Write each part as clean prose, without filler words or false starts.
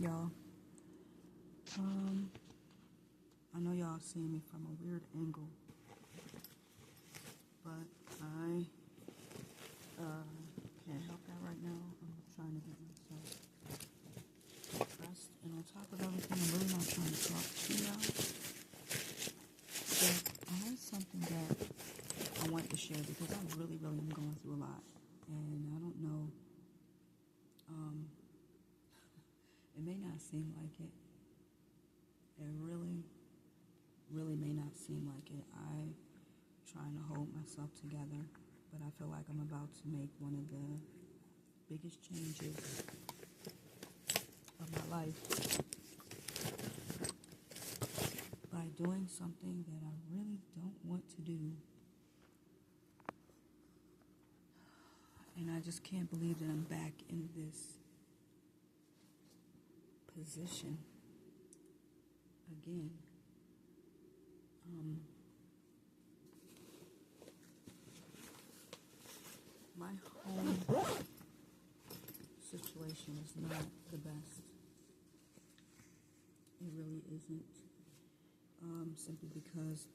y'all. I know y'all seeing me from a weird angle, but I can't help that right now. I'm trying to get myself dressed, and on top of everything, I'm really not trying to talk to y'all. But I had something that I want to share because I really am going through a lot, and I don't know. It may not seem like it. It really may not seem like it. I'm trying to hold myself together, but I feel like I'm about to make one of the biggest changes of my life by doing something that I really don't want to do. And I just can't believe that I'm back in this position again. My home situation is not the best. It really isn't. Simply because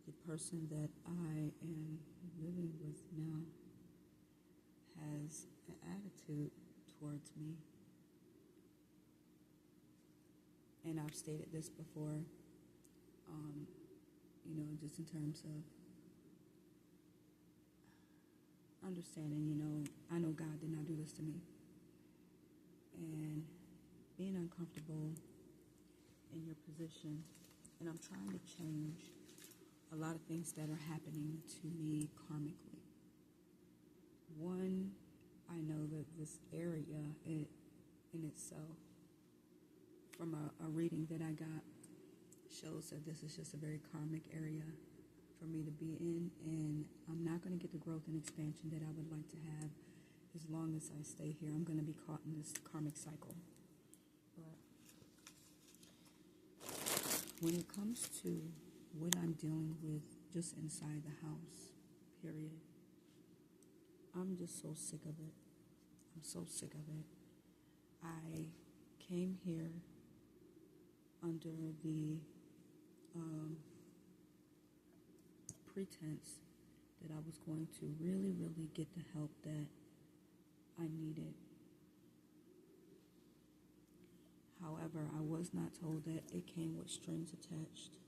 the person that I am living with now has an attitude towards me. And I've stated this before, just in terms of understanding, I know God did not do this to me. And being uncomfortable in your position, and I'm trying to change a lot of things that are happening to me karmically. One, I know that this area in itself, from a reading that I got, shows that this is just a very karmic area for me to be in, and I'm not going to get the growth and expansion that I would like to have as long as I stay here. I'm going to be caught in this karmic cycle. But when it comes to what I'm dealing with just inside the house, period, I'm just so sick of it. I'm so sick of it. I came here under the pretense that I was going to really get the help that I needed. However, I was not told that it came with strings attached.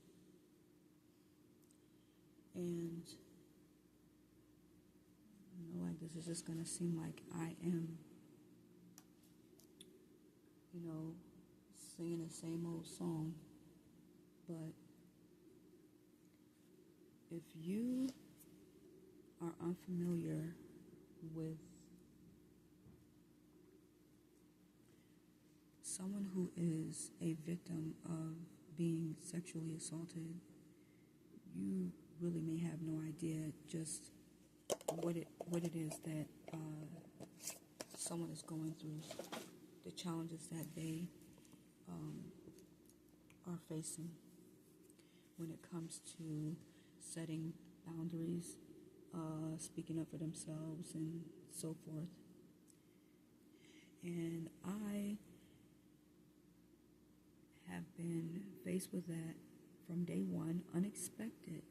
And like this is just going to seem like I am, singing the same old song. But if you are unfamiliar with someone who is a victim of being sexually assaulted, you really may have no idea just what it is that someone is going through, the challenges that they are facing when it comes to setting boundaries, speaking up for themselves, and so forth. And I have been faced with that from day one, unexpected.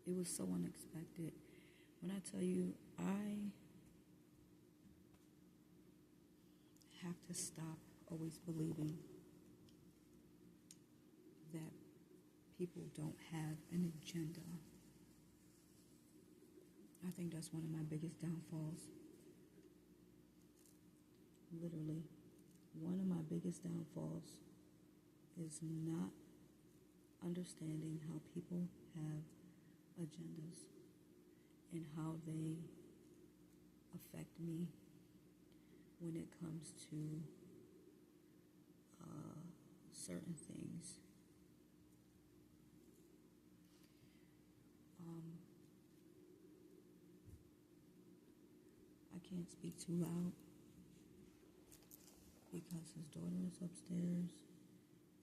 It was so unexpected. When I tell you, I have to stop always believing that people don't have an agenda. I think that's one of my biggest downfalls. Literally, one of my biggest downfalls is not understanding how people have agendas and how they affect me when it comes to certain things. I can't speak too loud because his daughter is upstairs,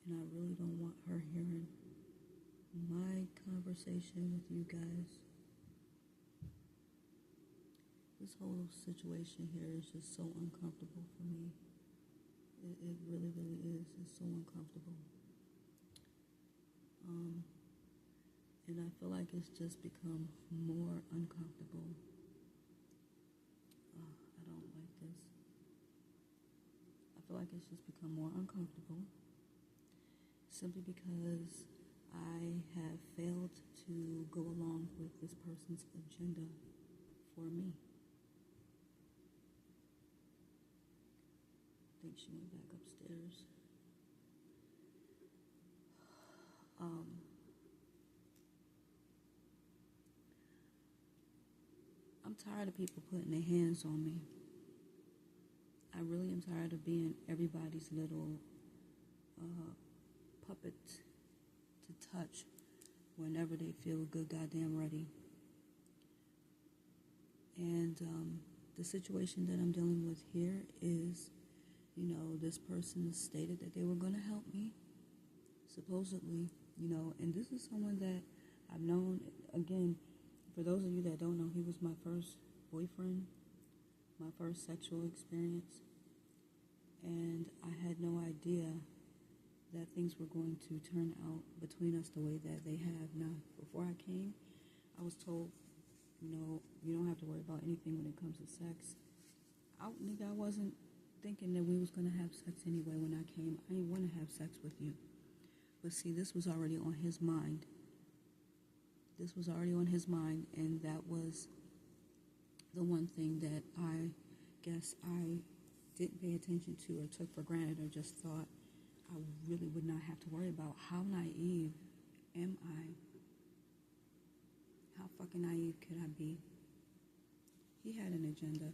and I really don't want her hearing my conversation with you guys. This whole situation here is just so uncomfortable for me. It really, really is. It's so uncomfortable. And I feel like it's just become more uncomfortable. I don't like this. I feel like it's just become more uncomfortable simply because I have failed to go along with this person's agenda for me. I think she went back upstairs. I'm tired of people putting their hands on me. I really am tired of being everybody's little puppet to touch whenever they feel good goddamn ready. And the situation that I'm dealing with here is, this person stated that they were going to help me, supposedly, and this is someone that I've known. Again, for those of you that don't know, he was my first boyfriend, my first sexual experience, and I had no idea that things were going to turn out between us the way that they have. Now, before I came, I was told, you don't have to worry about anything when it comes to sex. I wasn't thinking that we was going to have sex anyway when I came. I didn't want to have sex with you. But see, this was already on his mind. This was already on his mind, and that was the one thing that I guess I didn't pay attention to or took for granted or just thought I really would not have to worry about. How naive am I? How fucking naive could I be? He had an agenda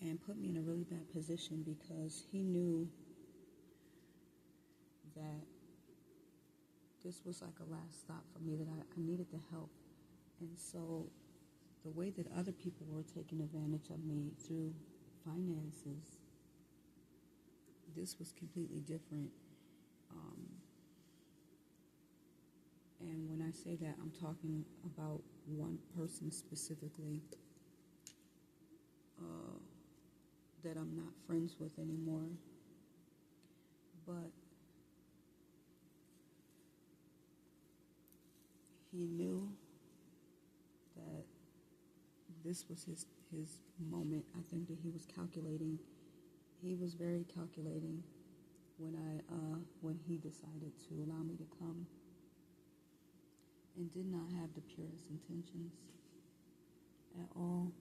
and put me in a really bad position because he knew that this was like a last stop for me, that I needed the help. And so the way that other people were taking advantage of me through finances, this was completely different. And when I say that, I'm talking about one person specifically that I'm not friends with anymore. But he knew that this was his moment. I think that he was calculating. He was very calculating when he decided to allow me to come, and did not have the purest intentions at all.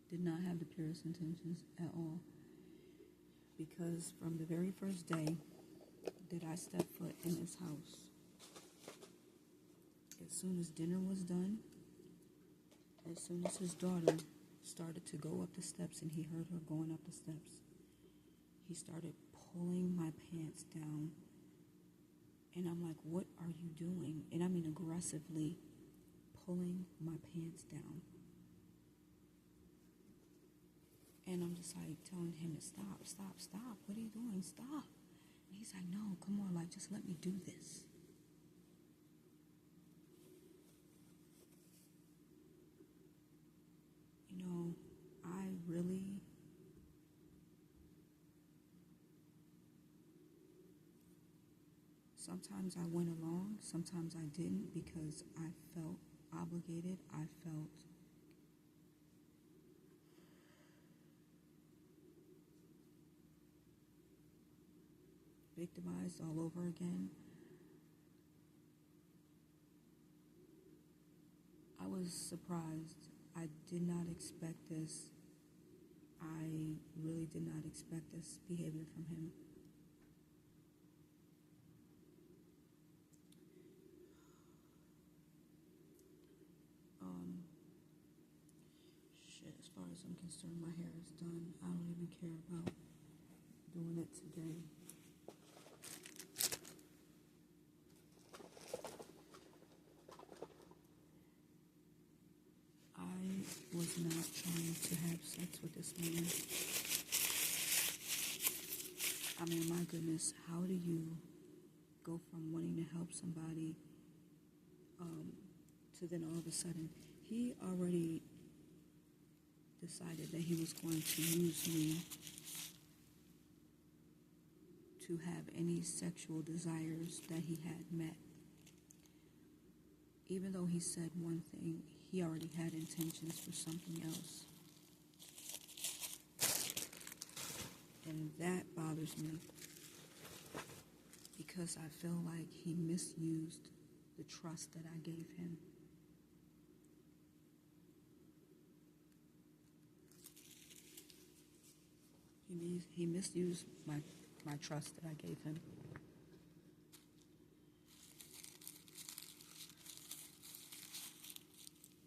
Did not have the purest intentions at all. Because from the very first day that I stepped foot in this house, as soon as dinner was done, as soon as his daughter started to go up the steps and he heard her going up the steps, he started pulling my pants down. And I'm like, what are you doing? And I mean aggressively pulling my pants down. And I'm just like telling him to stop. What are you doing? Stop. And he's like, no, come on, like, just let me do this. I really sometimes I went along, sometimes I didn't, because I felt obligated. I felt victimized all over again. I was surprised. I did not expect this. I really did not expect this behavior from him. As far as I'm concerned, my hair is done. I don't even care about doing it today. I was not trying to have sex with this man. I mean, my goodness, how do you go from wanting to help somebody to then all of a sudden, he already decided that he was going to use me to have any sexual desires that he had met. Even though he said one thing, he already had intentions for something else. And that bothers me because I feel like he misused the trust that I gave him. He misused my trust that I gave him.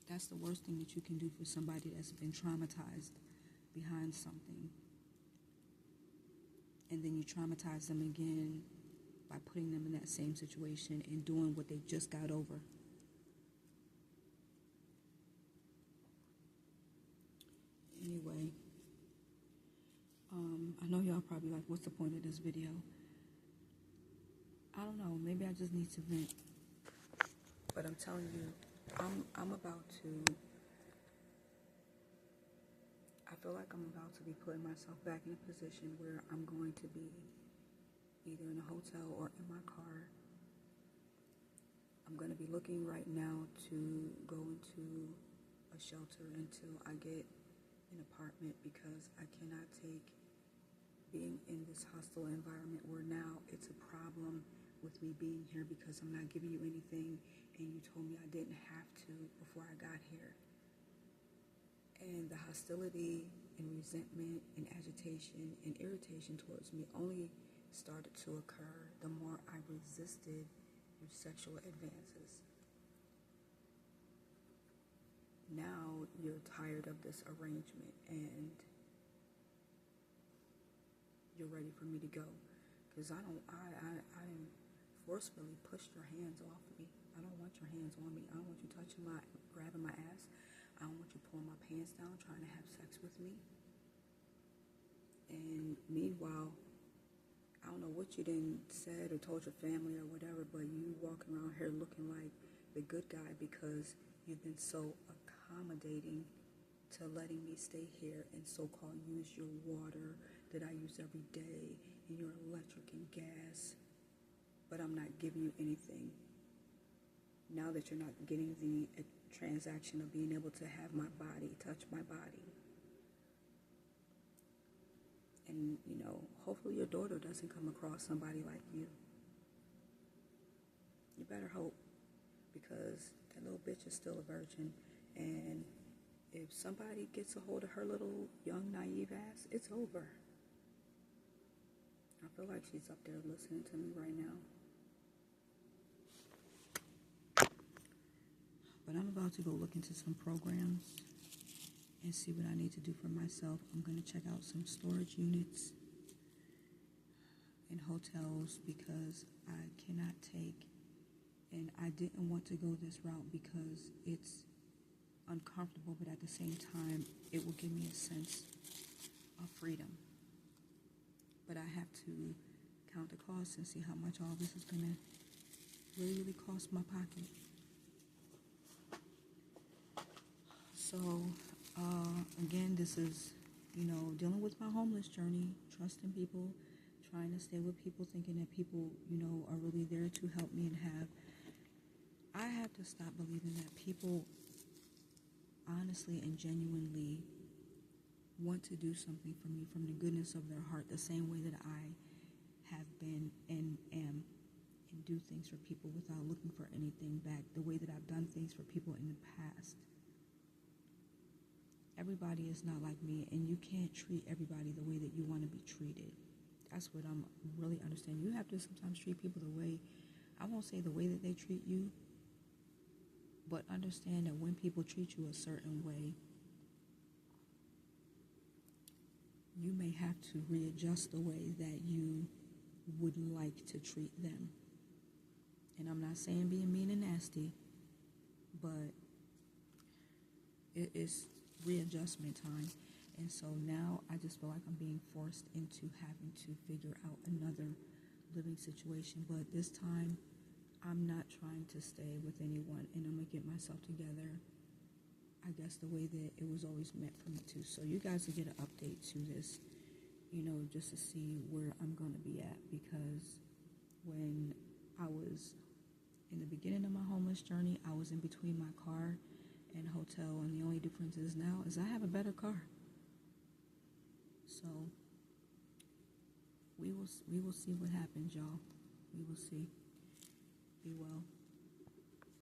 That's the worst thing that you can do for somebody that's been traumatized behind something. And then you traumatize them again by putting them in that same situation and doing what they just got over. Anyway, I know y'all probably like, what's the point of this video? I don't know, maybe I just need to vent. But I'm telling you, I'm about to, I feel like I'm about to be putting myself back in a position where I'm going to be either in a hotel or in my car. I'm going to be looking right now to go into a shelter until I get an apartment, because I cannot take being in this hostile environment where now it's a problem with me being here because I'm not giving you anything and you told me I didn't have to before I got here. And the hostility and resentment and agitation and irritation towards me only started to occur the more I resisted your sexual advances. Now you're tired of this arrangement and you're ready for me to go, because I didn't forcefully push your hands off me. I don't want your hands on me. I don't want you grabbing my ass. I don't want you pulling my pants down, trying to have sex with me. And meanwhile, I don't know what you done said or told your family or whatever, but you walking around here looking like the good guy because you've been so accommodating to letting me stay here and so-called use your water that I use every day and your electric and gas, but I'm not giving you anything. Now that you're not getting the transaction of being able to have my body, touch my body. And, hopefully your daughter doesn't come across somebody like you. You better hope, because that little bitch is still a virgin. And if somebody gets a hold of her little young, naive ass, it's over. I feel like she's up there listening to me right now. But I'm about to go look into some programs and see what I need to do for myself. I'm going to check out some storage units in hotels because I cannot take, and I didn't want to go this route because it's uncomfortable, but at the same time, it will give me a sense of freedom. But I have to count the costs and see how much all this is going to really cost my pocket. So, again, this is, dealing with my homeless journey, trusting people, trying to stay with people, thinking that people, are really there to help me and I have to stop believing that people honestly and genuinely want to do something for me from the goodness of their heart, the same way that I have been and am, and do things for people without looking for anything back, the way that I've done things for people in the past. Everybody is not like me, and you can't treat everybody the way that you want to be treated. That's what I'm really understanding. You have to sometimes treat people the way, I won't say the way that they treat you, but understand that when people treat you a certain way, you may have to readjust the way that you would like to treat them. And I'm not saying being mean and nasty, but it is readjustment time. And so now I just feel like I'm being forced into having to figure out another living situation. But this time, I'm not trying to stay with anyone, and I'm going to get myself together, I guess, the way that it was always meant for me to. So you guys will get an update to this you know, just to see where I'm going to be at, because when I was in the beginning of my homeless journey, I was in between my car and hotel, and the only difference is now is I have a better car. So we will see what happens, y'all. We will see. Be well.